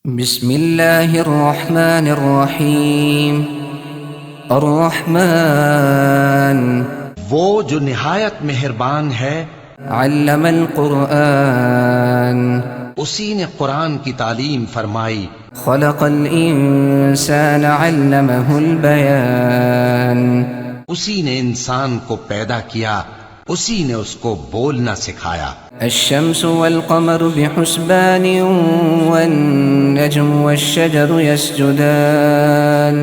بسم اللہ الرحمن الرحیم الرحمن وہ جو نہایت مہربان ہے، علم القرآن اسی نے قرآن کی تعلیم فرمائی، خلق الانسان علمہ البیان اسی نے انسان کو پیدا کیا، اسی نے اس کو بولنا سکھایا۔ الشمس والقمر بحسبان والنجم والشجر يسجدان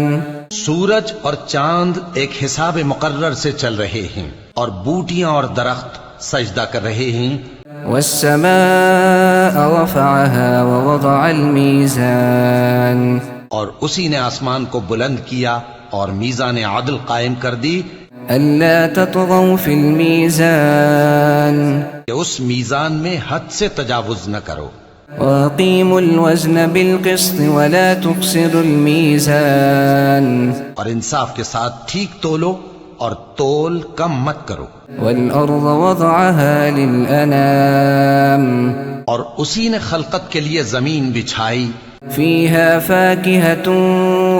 سورج اور چاند ایک حساب مقرر سے چل رہے ہیں، اور بوٹیاں اور درخت سجدہ کر رہے ہیں۔ والسماء رفعها ووضع الميزان اور اسی نے آسمان کو بلند کیا اور میزان عدل قائم کر دی ألا تطغوا في الميزان کہ اس میزان میں حد سے تجاوز نہ کرو، وأقيموا الوزن بالقسط ولا تخسروا الميزان اور انصاف کے ساتھ ٹھیک تولو اور تول کم مت کرو۔ والأرض وضعها للأنام اور اسی نے خلقت کے لیے زمین بچھائی، فيها فاكهة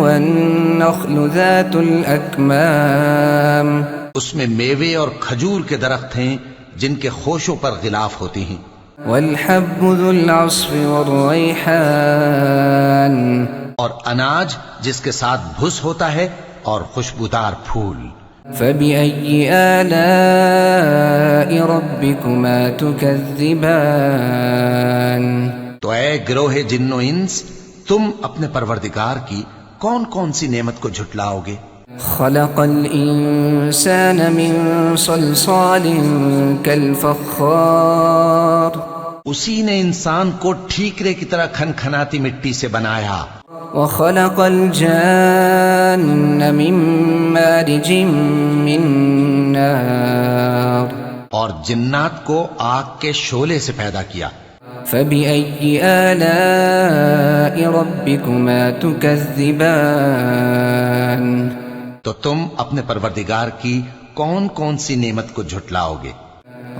والنخل ذات الأكمام اس میں میوے اور کھجور کے درخت ہیں جن کے خوشوں پر غلاف ہوتے ہیں، والحب ذو العصف والريحان اور اناج جس کے ساتھ بھس ہوتا ہے اور خوشبودار پھول۔ فبأي آلاء ربكما تكذبان تو اے گروہ جن و انس، تم اپنے پروردگار کی کون کون سی نعمت کو جھٹلاؤ گے؟ خلق الإنسان من صلصال كالفخار اسی نے انسان کو ٹھیکرے کی طرح کھنکھناتی مٹی سے بنایا، وخلق الجان من مارج من نار اور جنات کو آگ کے شعلے سے پیدا کیا۔ فبأي آلاء ربكما تكذبان تو تم اپنے پروردگار کی کون کون سی نعمت کو جھٹلاؤ گے؟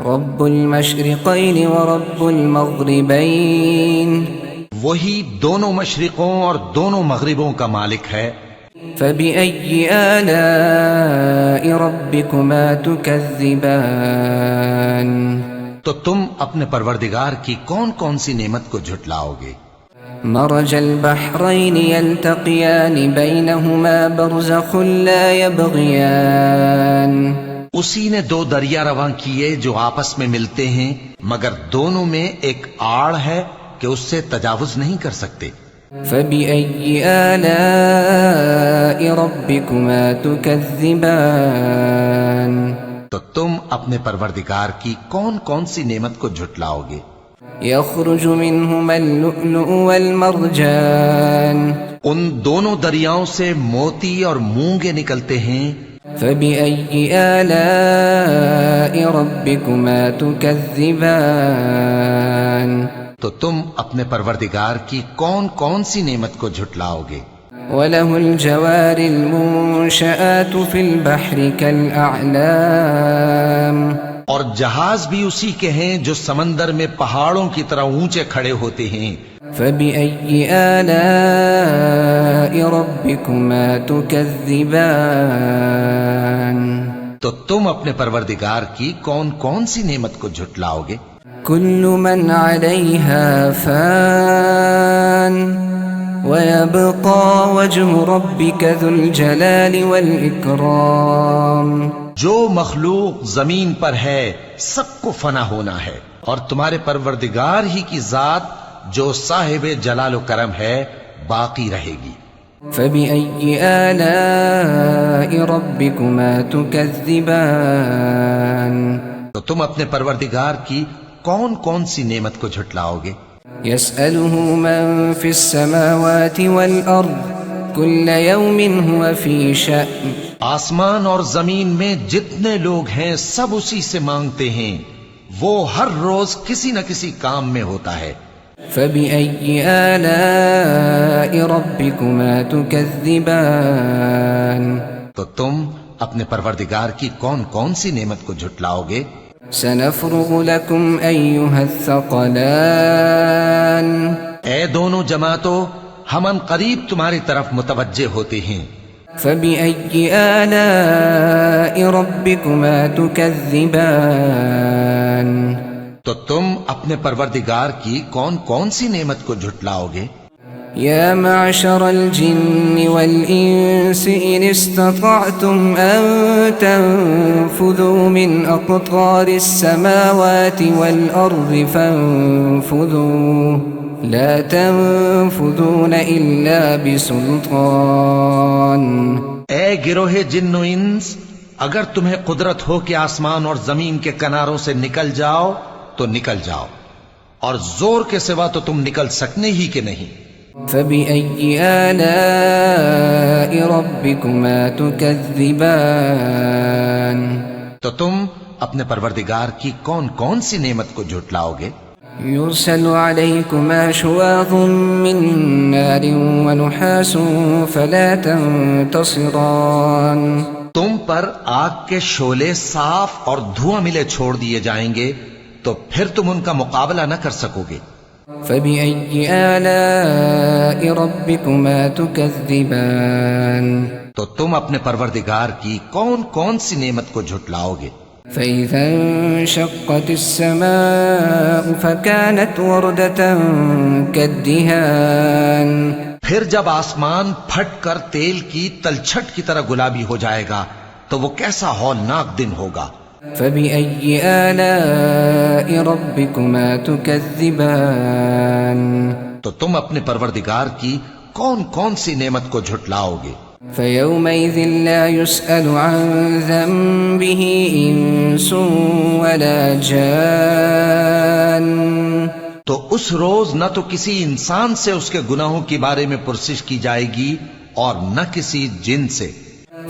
رب المشرقين ورب المغربين وہی دونوں مشرقوں اور دونوں مغربوں کا مالک ہے۔ فبأي آلاء ربكما تكذبان تو تم اپنے پروردگار کی کون کون سی نعمت کو جھٹلاؤ گے؟ مرج البحرين يلتقيان بينهما برزخ لا يبغيان اسی نے دو دریا رواں کیے جو آپس میں ملتے ہیں، مگر دونوں میں ایک آڑ ہے کہ اس سے تجاوز نہیں کر سکتے۔ فبأي آلاء ربكما تكذبان تو تم اپنے پروردگار کی کون کون سی نعمت کو جھٹلاؤ گے؟ يخرج منهما اللؤلؤ والمرجان ان دونوں دریاؤں سے موتی اور مونگے نکلتے ہیں۔ فبأي آلاء ربكما تكذبان تو تم اپنے پروردگار کی کون کون سی نعمت کو جھٹلاؤ گے؟ وله الجوار المنشآت في البحر كالأعلام اور جہاز بھی اسی کے ہیں جو سمندر میں پہاڑوں کی طرح اونچے کھڑے ہوتے ہیں۔ فبأي آلاء ربكما تكذبان تو تم اپنے پروردگار کی کون کون سی نعمت کو جھٹلاؤ گے؟ كل من عليها فان ويبقى وجه ربك ذو الجلال والإكرام جو مخلوق زمین پر ہے سب کو فنا ہونا ہے، اور تمہارے پروردگار ہی کی ذات جو صاحب جلال و کرم ہے باقی رہے گی۔ فبأي آلاء ربكما تكذبان تو تم اپنے پروردگار کی کون کون سی نعمت کو جھٹلاؤ گے؟ يسأله من في السماوات والأرض كل يوم هو في شأن آسمان اور زمین میں جتنے لوگ ہیں سب اسی سے مانگتے ہیں، وہ ہر روز کسی نہ کسی کام میں ہوتا ہے۔ فبأي آلاء ربكما تكذبان تو تم اپنے پروردگار کی کون کون سی نعمت کو جھٹلاؤ گے؟ سنفرغ لكم أيها الثقلان اے دونوں جماعتوں، ہم ان قریب تمہاری طرف متوجہ ہوتے ہیں۔ فبأي آلاء ربكما تكذبان؟ تو تم اپنے پروردگار کی کون کون سی نعمت کو جھٹلاؤ گے؟ يا معشر الجن والإنس إن استطعتم أن تنفذوا من أقطار السماوات والأرض فانفذوا لا تنفذون إلا بسلطان۔ اے گروہ جن و انس، اگر تمہیں قدرت ہو کہ آسمان اور زمین کے کناروں سے نکل جاؤ تو نکل جاؤ، اور زور کے سوا تو تم نکل سکنے ہی کہ نہیں۔ فبأي آلاء ربكما تكذبان؟ تو تم اپنے پروردگار کی کون کون سی نعمت کو جھٹلاؤ گے؟ يرسل عليكما شواظ من نار ونحاس فلا تنتصران؟ تم پر آگ کے شعلے صاف اور دھواں ملے چھوڑ دیے جائیں گے تو پھر تم ان کا مقابلہ نہ کر سکو گے۔ فبأي آلاء ربكما تكذبان؟ تو تم اپنے پروردگار کی کون کون سی نعمت کو جھٹلاؤ گے؟ فإذا انشقت السماء فكانت وردة كالدهان؟ پھر جب آسمان پھٹ کر تیل کی تلچھٹ کی طرح گلابی ہو جائے گا تو وہ کیسا ہولناک دن ہوگا۔ فبأي آلاء ربكما تكذبان؟ تو تم اپنے پروردگار کی کون کون سی نعمت کو جھٹلاؤ گے؟ فيومئذ لا يسأل عن ذنبه إنس ولا جان؟ تو اس روز نہ تو کسی انسان سے اس کے گناہوں کے بارے میں پرسش کی جائے گی اور نہ کسی جن سے۔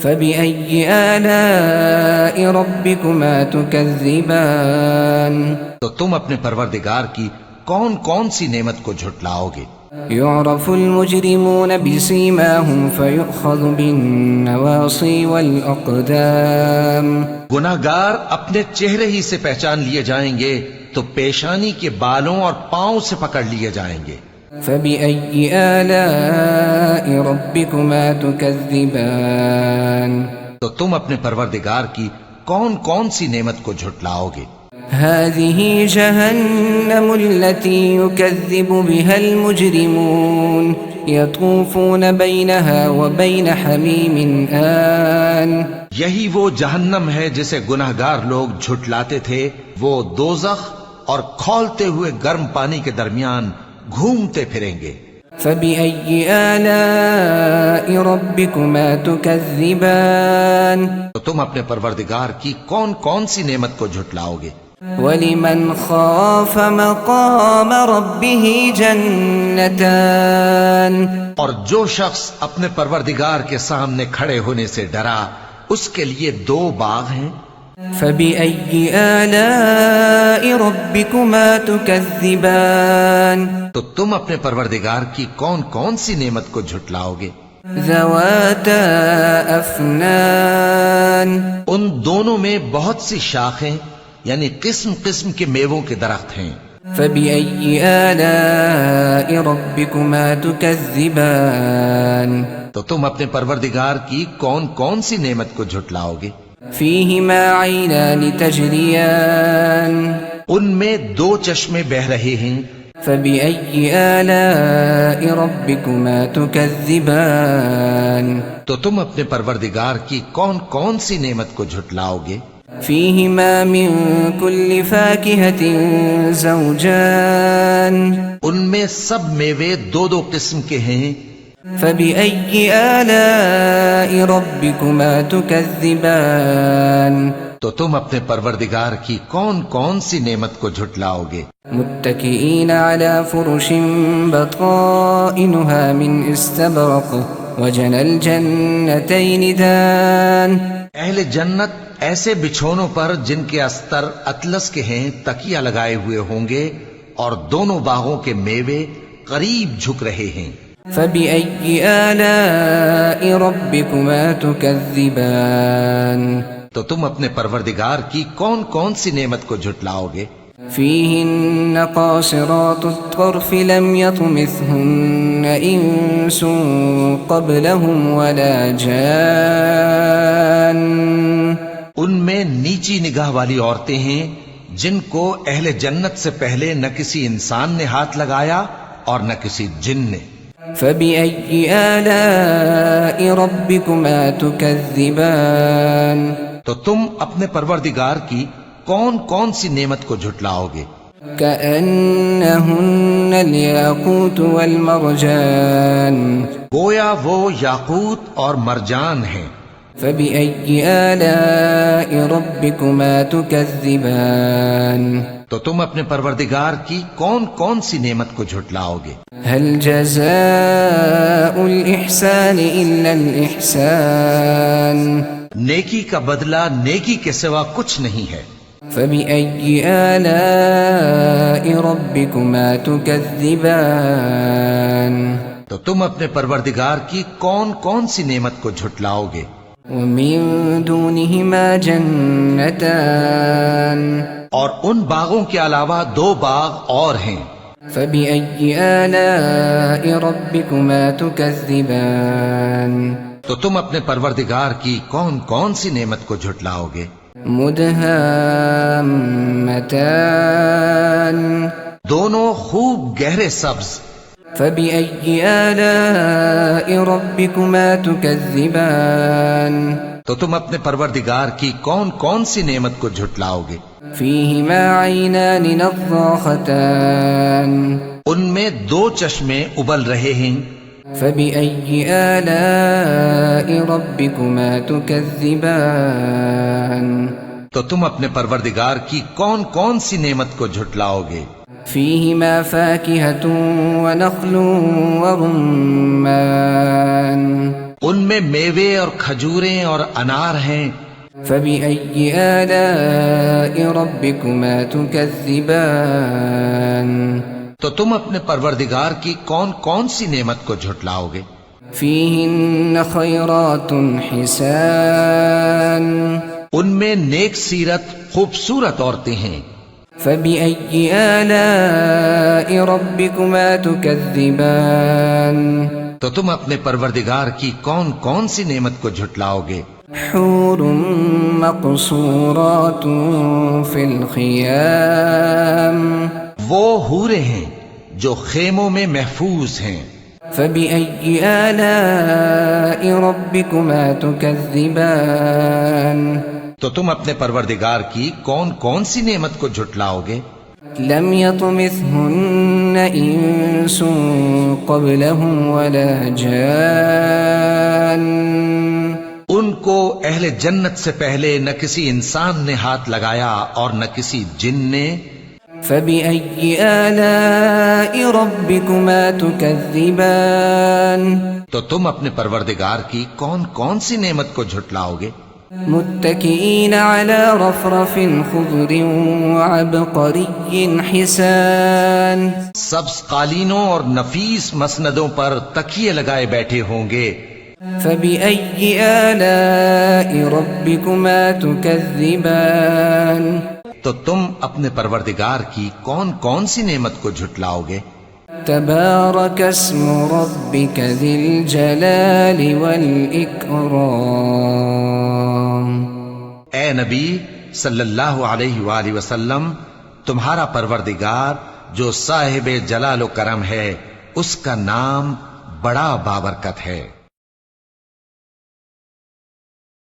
فبأي آلاء ربكما تكذبان؟ تو تم اپنے پروردگار کی کون کون سی نعمت کو جھٹلاؤ گے؟ يعرف المجرمون بسيماهم فيؤخذ بالنواصي والأقدام؟ گناہگار اپنے چہرے ہی سے پہچان لیے جائیں گے تو پیشانی کے بالوں اور پاؤں سے پکڑ لیے جائیں گے۔ فبأي آلاء ربكما تكذبان؟ تو تم اپنے پروردگار کی کون کون سی نعمت کو جھٹلاؤ گے؟ هذه جهنم التي يكذب بها المجرمون يطوفون بينها وبين حميم آن؟ یہی وہ جہنم ہے جسے گناہگار لوگ جھٹلاتے تھے، وہ دوزخ اور کھولتے ہوئے گرم پانی کے درمیان گھومتے پھریں گے۔ فبأي آلاء ربكما تكذبان؟ تو تم اپنے پروردگار کی کون کون سی نعمت کو جھٹلاؤ گے؟ ولمن خاف مقام ربه جنتان؟ اور جو شخص اپنے پروردگار کے سامنے کھڑے ہونے سے ڈرا اس کے لیے دو باغ ہیں۔ فبأي آلاء ربكما تكذبان؟ تو تم اپنے پروردگار کی کون کون سی نعمت کو جھٹلاؤ گے؟ ذواتا افنان؟ ان دونوں میں بہت سی شاخیں یعنی قسم قسم کے میووں کے درخت ہیں۔ فبأي آلاء ربكما تكذبان؟ تو تم اپنے پروردگار کی کون کون سی نعمت کو جھٹلاؤ گے؟ فيهما عينان تجريان؟ ان میں دو چشمے بہ رہے ہیں۔ فبأي آلاء ربكما تكذبان؟ تو تم اپنے پروردگار کی کون کون سی نعمت کو جھٹلاؤ گے؟ فيهما من كل فاكهة زوجان؟ ان میں سب میوے دو دو قسم کے ہیں۔ فبأي آلاء ربكما تكذبان؟ تو تم اپنے پروردگار کی کون کون سی نعمت کو جھٹلاؤ گے؟ متكئين على فرش بطائنها من استبرق وجنى الجنتين دان؟ اہل جنت ایسے بچھونوں پر جن کے استر اطلس کے ہیں تکیہ لگائے ہوئے ہوں گے اور دونوں باغوں کے میوے قریب جھک رہے ہیں۔ فبأي آلاء ربكما تكذبان؟ تو تم اپنے پروردگار کی کون کون سی نعمت کو جھٹلاؤ گے؟ فيهن قاصرات الطرف لم يطمثهن إنس قبلهم ولا جان. ان میں نیچی نگاہ والی عورتیں ہیں جن کو اہل جنت سے پہلے نہ کسی انسان نے ہاتھ لگایا اور نہ کسی جن نے. فبأي آلاء ربكما تكذبان. تو تم اپنے پروردگار کی کون کون سی نعمت کو جھٹلاؤ گے؟ كأنهن الياقوت والمرجان. گویا وہ یاقوت اور مرجان ہیں. فبأي آلاء ربكما تكذبان. تو تم اپنے پروردگار کی کون کون سی نعمت کو جھٹلاؤ گے؟ هل جزاء الإحسان إلا الإحسان. نیکی کا بدلہ نیکی کے سوا کچھ نہیں ہے. فبأي آلاء ربكما تكذبان. تو تم اپنے پروردگار کی کون کون سی نعمت کو جھٹلاؤ گے؟ ومن دونهما جنتان. اور ان باغوں کے علاوہ 2 باغ اور ہیں. فبأي آلاء ربكما تكذبان. تو تم اپنے پروردگار کی کون کون سی نعمت کو جھٹلاؤ گے؟ مدهامتان. دونوں خوب گہرے سبز. فبأي آلاء ربكما تكذبان. تو تم اپنے پروردگار کی کون کون سی نعمت کو جھٹلاؤ گے؟ فيهما عينان نضاختان. ان میں 2 چشمے ابل رہے ہیں. فبأي آلاء ربكما تكذبان. تو تم اپنے پروردگار کی کون کون سی نعمت کو جھٹلاؤ گے؟ فيهما فاكهة ونخل ورمان. ان میں میوے اور کھجوریں اور انار ہیں. فبأي آلاء ربكما تكذبان. تو تم اپنے پروردگار کی کون کون سی نعمت کو جھٹلاؤ گے؟ فيهن خيرات حسان. ان میں نیک سیرت خوبصورت عورتیں ہیں. فبأي آلاء ربكما تكذبان. تو تم اپنے پروردگار کی کون کون سی نعمت کو جھٹلاؤ گے؟ حور مقصورات في الخيام. وہ حوریں ہیں جو خیموں میں محفوظ ہیں. فبأي آلاء ربكما تكذبان. تو تم اپنے پروردگار کی کون کون سی نعمت کو جھٹلاؤ گے؟ لم يطمثهن إنس قبلهم ولا جان. ان کو اہل جنت سے پہلے نہ کسی انسان نے ہاتھ لگایا اور نہ کسی جن نے. فبأي آلاء ربكما تكذبان. تو تم اپنے پروردگار کی کون کون سی نعمت کو جھٹلاؤ گے؟ متكئين على رفرف خضر وعبقري حسان. سبز قالینوں اور نفیس مسندوں پر تکیے لگائے بیٹھے ہوں گے. فبأي آلاء ربكما تكذبان. تو تم اپنے پروردگار کی کون کون سی نعمت کو جھٹلاؤ گے؟ تبارك اسم ربك ذي الجلال والإكرام. اے نبی صلی اللہ علیہ وآلہ وسلم، تمہارا پروردگار جو صاحب جلال و کرم ہے، اس کا نام بڑا بابرکت ہے.